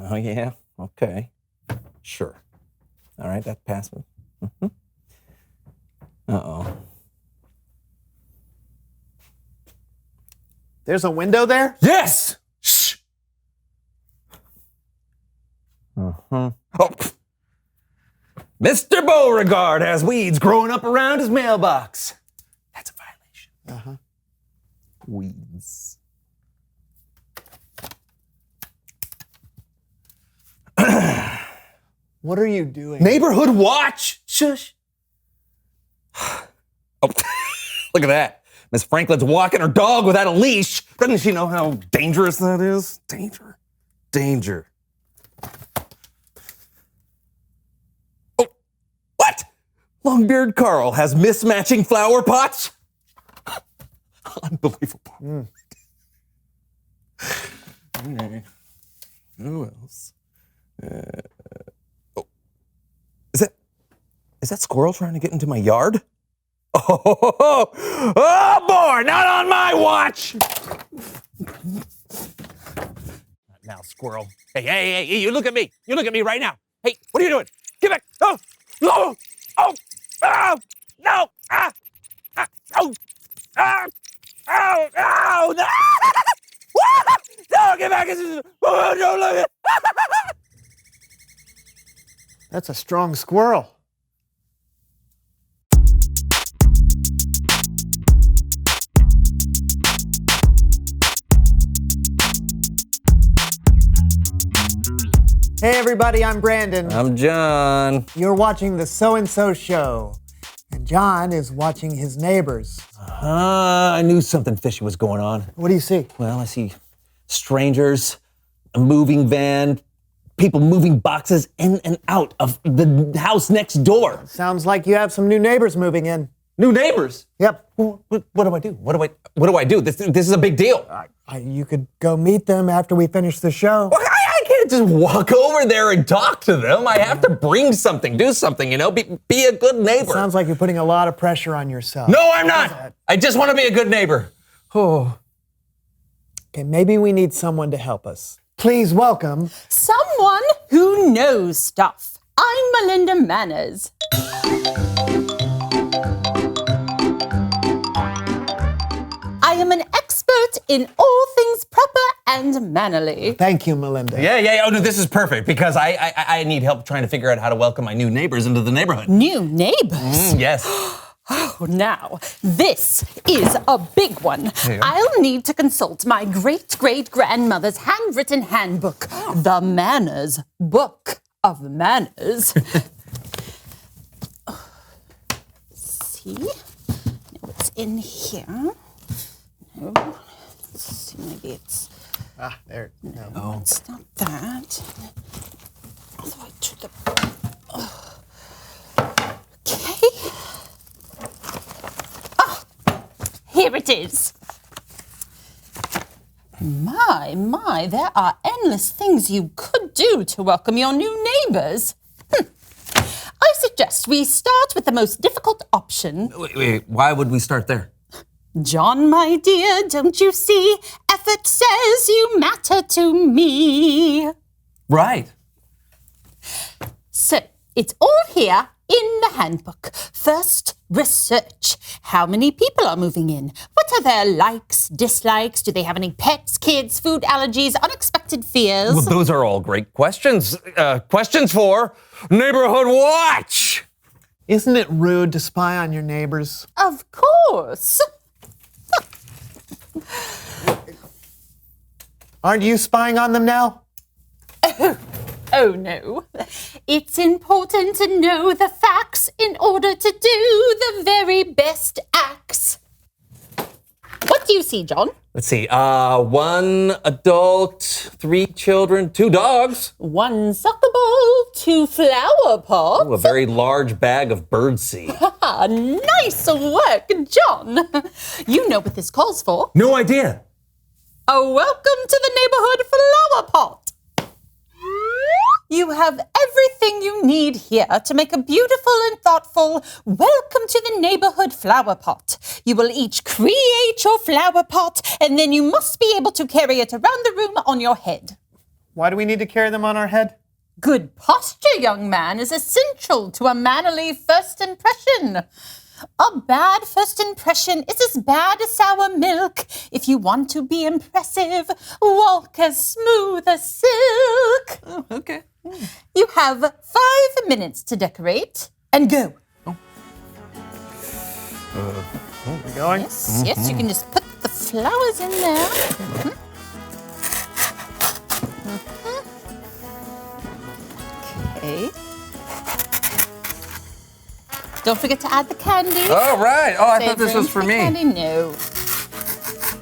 Oh, yeah? Okay. Sure. All right, that passes. Mm-hmm. Uh-oh. There's a window there? Yes! Shh! Uh-huh. Oh! Mr. Beauregard has weeds growing up around his mailbox. That's a violation. Uh-huh. Weeds. What are you doing? Neighborhood watch! Shush! Oh, look at that. Miss Franklin's walking her dog without a leash. Doesn't she know how dangerous that is? Danger. Oh, what? Longbeard Carl has mismatching flower pots? Unbelievable. Okay. Who else? Is that squirrel trying to get into my yard? Oh boy, not on my watch! Now, squirrel. Hey, you look at me. You look at me right now. Hey, what are you doing? Get back. Oh, no, no, no, no. No, get back. Oh, don't look at That's a strong squirrel. Hey everybody, I'm Brandon. I'm John. You're watching the So-and-So Show. And John is watching his neighbors. I knew something fishy was going on. What do you see? Well, I see strangers, a moving van, people moving boxes in and out of the house next door. Sounds like you have some new neighbors moving in. New neighbors? Yep. What do I do? What do I do? This is a big deal. You could go meet them after we finish the show. Well, I can't just walk over there and talk to them. I have to bring something, do something, be a good neighbor. Sounds like you're putting a lot of pressure on yourself. No, I'm not. I just want to be a good neighbor. Oh. Okay, maybe we need someone to help us. Please welcome someone who knows stuff. I'm Melinda Manners. I am an expert in all things proper and mannerly. Thank you, Melinda. Yeah. Oh, no, this is perfect because I need help trying to figure out how to welcome my new neighbors into the neighborhood. New neighbors? Yes. Oh, now, this is a big one. Yeah. I'll need to consult my great-great-grandmother's handwritten handbook, the Manners Book of Manners. See? What's in here? No. Let's see, maybe it's... there. No, it's not that. All the way to the... Okay. Here it is. My, there are endless things you could do to welcome your new neighbors. I suggest we start with the most difficult option. Wait, why would we start there? John, my dear, don't you see? Effort says you matter to me. Right. So, it's all here in the handbook. First, research. How many people are moving in? What are their likes, dislikes? Do they have any pets, kids, food allergies, unexpected fears? Well, those are all great questions. Questions for Neighborhood Watch. Isn't it rude to spy on your neighbors? Of course. Aren't you spying on them now? Oh, no. It's important to know the facts in order to do the very best acts. What do you see, John? Let's see. 1 adult, 3 children, 2 dogs. 1 soccer ball, 2 flower pots. Ooh, a very large bag of birdseed. Nice work, John. You know what this calls for. No idea. A welcome to the neighborhood flower pot. You have everything you need here to make a beautiful and thoughtful welcome to the neighborhood flower pot. You will each create your flower pot, and then you must be able to carry it around the room on your head. Why do we need to carry them on our head? Good posture, young man, is essential to a mannerly first impression. A bad first impression is as bad as sour milk. If you want to be impressive, walk as smooth as silk. Oh, okay. You have 5 minutes to decorate and go. We going? Yes, yes, you can just put the flowers in there. Okay. Don't forget to add the candy. Oh, right. Oh, I Save thought this room was for the me. Candy. No.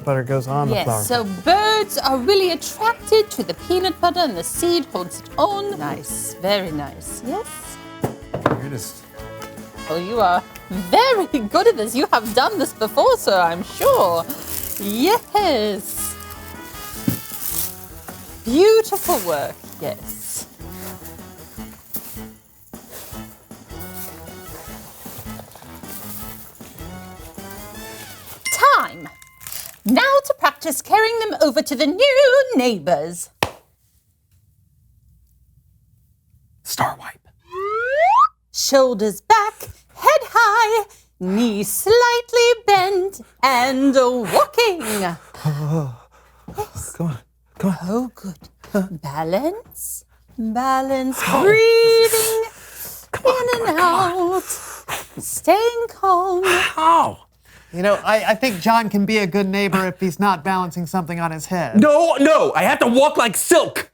Butter goes on the flower. Yes, so birds are really attracted to the peanut butter and the seed holds its own. Nice, very nice. Yes. Weirdest. Oh, you are very good at this. You have done this before, sir, I'm sure. Yes. Beautiful work, yes. Time. Now to practice carrying them over to the new neighbors. Star wipe. Shoulders back, head high, knees slightly bent, and walking. Come on. Oh, good. Balance, balance, breathing in and out, staying calm. Ow. You know, I think John can be a good neighbor if he's not balancing something on his head. No, I have to walk like silk.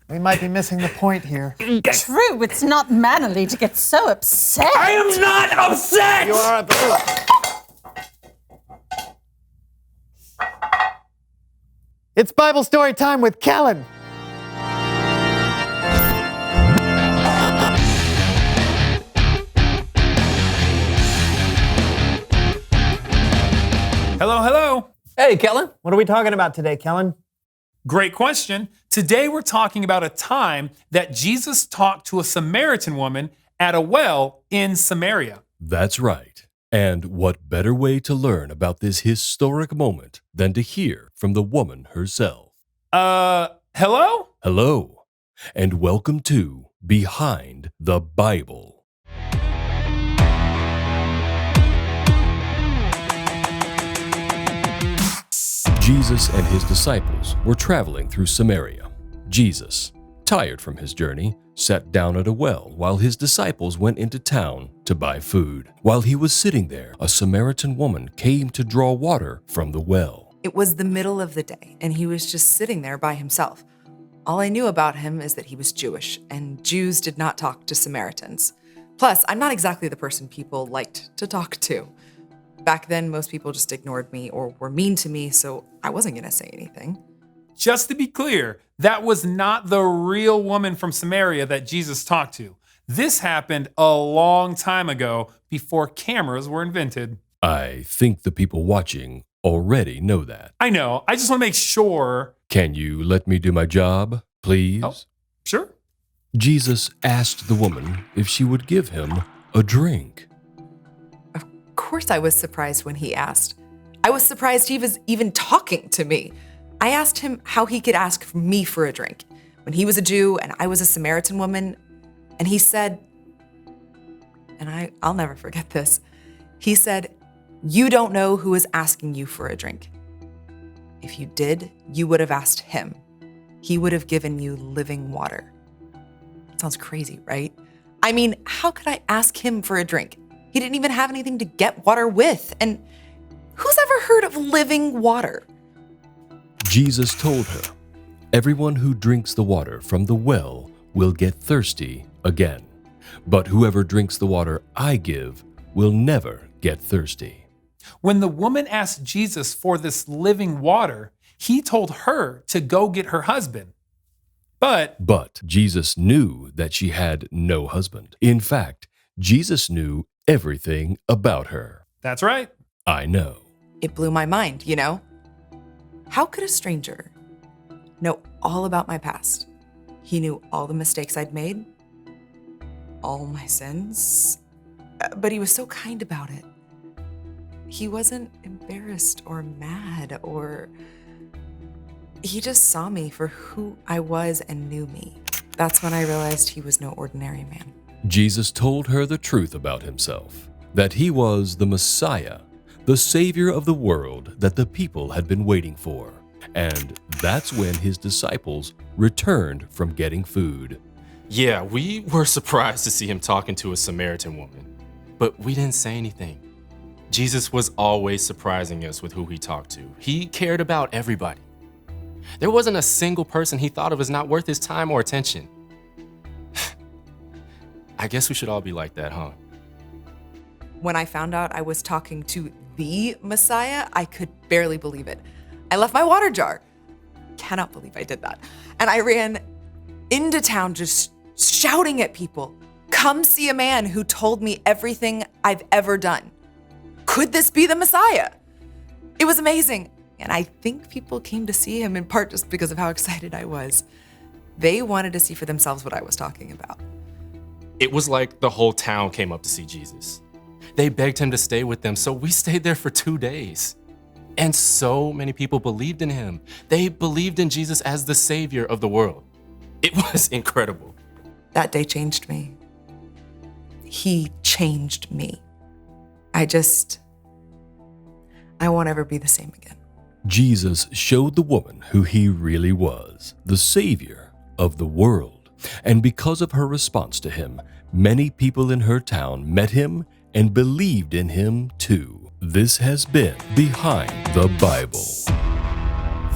We might be missing the point here. True, it's not mannerly to get so upset. I am not upset. You are It's Bible story time with Kellen. Hello. Hey, Kellen. What are we talking about today, Kellen? Great question. Today we're talking about a time that Jesus talked to a Samaritan woman at a well in Samaria. That's right. And what better way to learn about this historic moment than to hear from the woman herself? Hello? Hello, and welcome to Behind the Bible. Jesus and his disciples were traveling through Samaria. Jesus, tired from his journey, sat down at a well while his disciples went into town to buy food. While he was sitting there, a Samaritan woman came to draw water from the well. It was the middle of the day, and he was just sitting there by himself. All I knew about him is that he was Jewish, and Jews did not talk to Samaritans. Plus, I'm not exactly the person people liked to talk to. Back then, most people just ignored me or were mean to me, so I wasn't gonna say anything. Just to be clear, that was not the real woman from Samaria that Jesus talked to. This happened a long time ago before cameras were invented. I think the people watching already know that. I know, I just want to make sure. Can you let me do my job, please? Oh, sure. Jesus asked the woman if she would give him a drink. Of course I was surprised when he asked. I was surprised he was even talking to me. I asked him how he could ask me for a drink when he was a Jew and I was a Samaritan woman. And he said, and I'll never forget this, he said, "You don't know who is asking you for a drink. If you did, you would have asked him. He would have given you living water." Sounds crazy, right? I mean, how could I ask him for a drink? He didn't even have anything to get water with. And who's ever heard of living water? Jesus told her, "Everyone who drinks the water from the well will get thirsty again. But whoever drinks the water I give will never get thirsty." When the woman asked Jesus for this living water, he told her to go get her husband. But Jesus knew that she had no husband. In fact, Jesus knew everything about her. that's right. I know. It blew my mind, you know? How could a stranger know all about my past? He knew all the mistakes I'd made, all my sins, but he was so kind about it. He wasn't embarrassed or mad or He just saw me for who I was and knew me. That's when I realized he was no ordinary man. Jesus told her the truth about himself, that he was the Messiah, the Savior of the world that the people had been waiting for. And that's when his disciples returned from getting food. Yeah, we were surprised to see him talking to a Samaritan woman, but we didn't say anything. Jesus was always surprising us with who he talked to. He cared about everybody. There wasn't a single person he thought of as not worth his time or attention. I guess we should all be like that, huh? When I found out I was talking to the Messiah, I could barely believe it. I left my water jar. Cannot believe I did that. And I ran into town just shouting at people, "Come see a man who told me everything I've ever done. Could this be the Messiah?" It was amazing. And I think people came to see him in part just because of how excited I was. They wanted to see for themselves what I was talking about. It was like the whole town came up to see Jesus. They begged him to stay with them, so we stayed there for 2 days. And so many people believed in him. They believed in Jesus as the Savior of the world. It was incredible. That day changed me. He changed me. I won't ever be the same again. Jesus showed the woman who he really was, the Savior of the world. And because of her response to him, many people in her town met him and believed in him too. This has been Behind the Bible.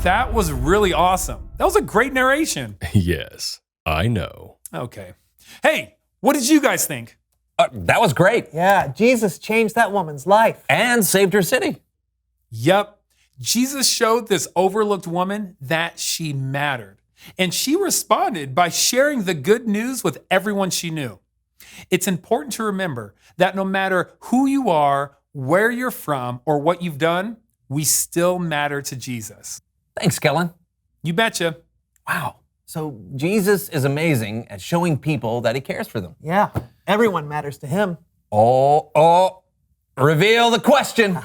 That was really awesome. That was a great narration. Yes, I know. Okay. Hey, what did you guys think? That was great. Yeah, Jesus changed that woman's life. And saved her city. Yep. Jesus showed this overlooked woman that she mattered. And she responded by sharing the good news with everyone she knew. It's important to remember that no matter who you are, where you're from, or what you've done, we still matter to Jesus. Thanks, Kellen. You betcha. Wow. So Jesus is amazing at showing people that he cares for them. Yeah, everyone matters to him. Oh, reveal the question.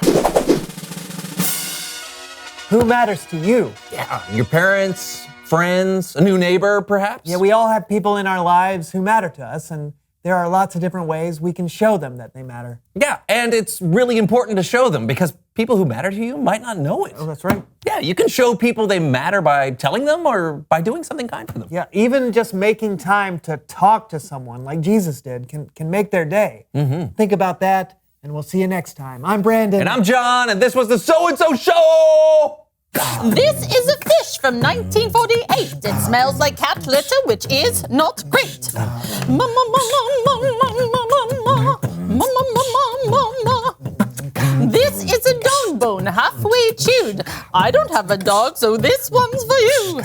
Who matters to you? Yeah, your parents, friends, a new neighbor, perhaps? Yeah, we all have people in our lives who matter to us, and there are lots of different ways we can show them that they matter. Yeah, and it's really important to show them because people who matter to you might not know it. Oh, that's right. Yeah, you can show people they matter by telling them or by doing something kind for them. Yeah, even just making time to talk to someone like Jesus did can make their day. Mm-hmm. Think about that, and we'll see you next time. I'm Brandon. And I'm John, and this was the So-and-So Show! This is a fish from 1948. It smells like cat litter, which is not great. This is a dog bone halfway chewed. I don't have a dog, so this one's for you.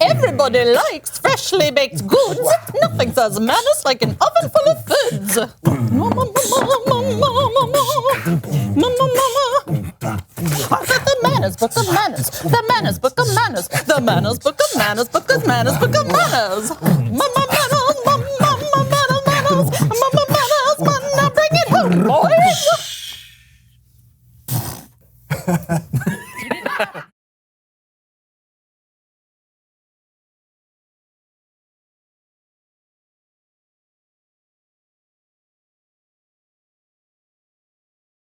Everybody likes freshly baked goods. Nothing says manners like an oven full of foods. I've got the manners book of manners, the manners book of manners, the manners book of manners, book of manners, book of manners. Mama manners, mama manners, now bring it home, boys.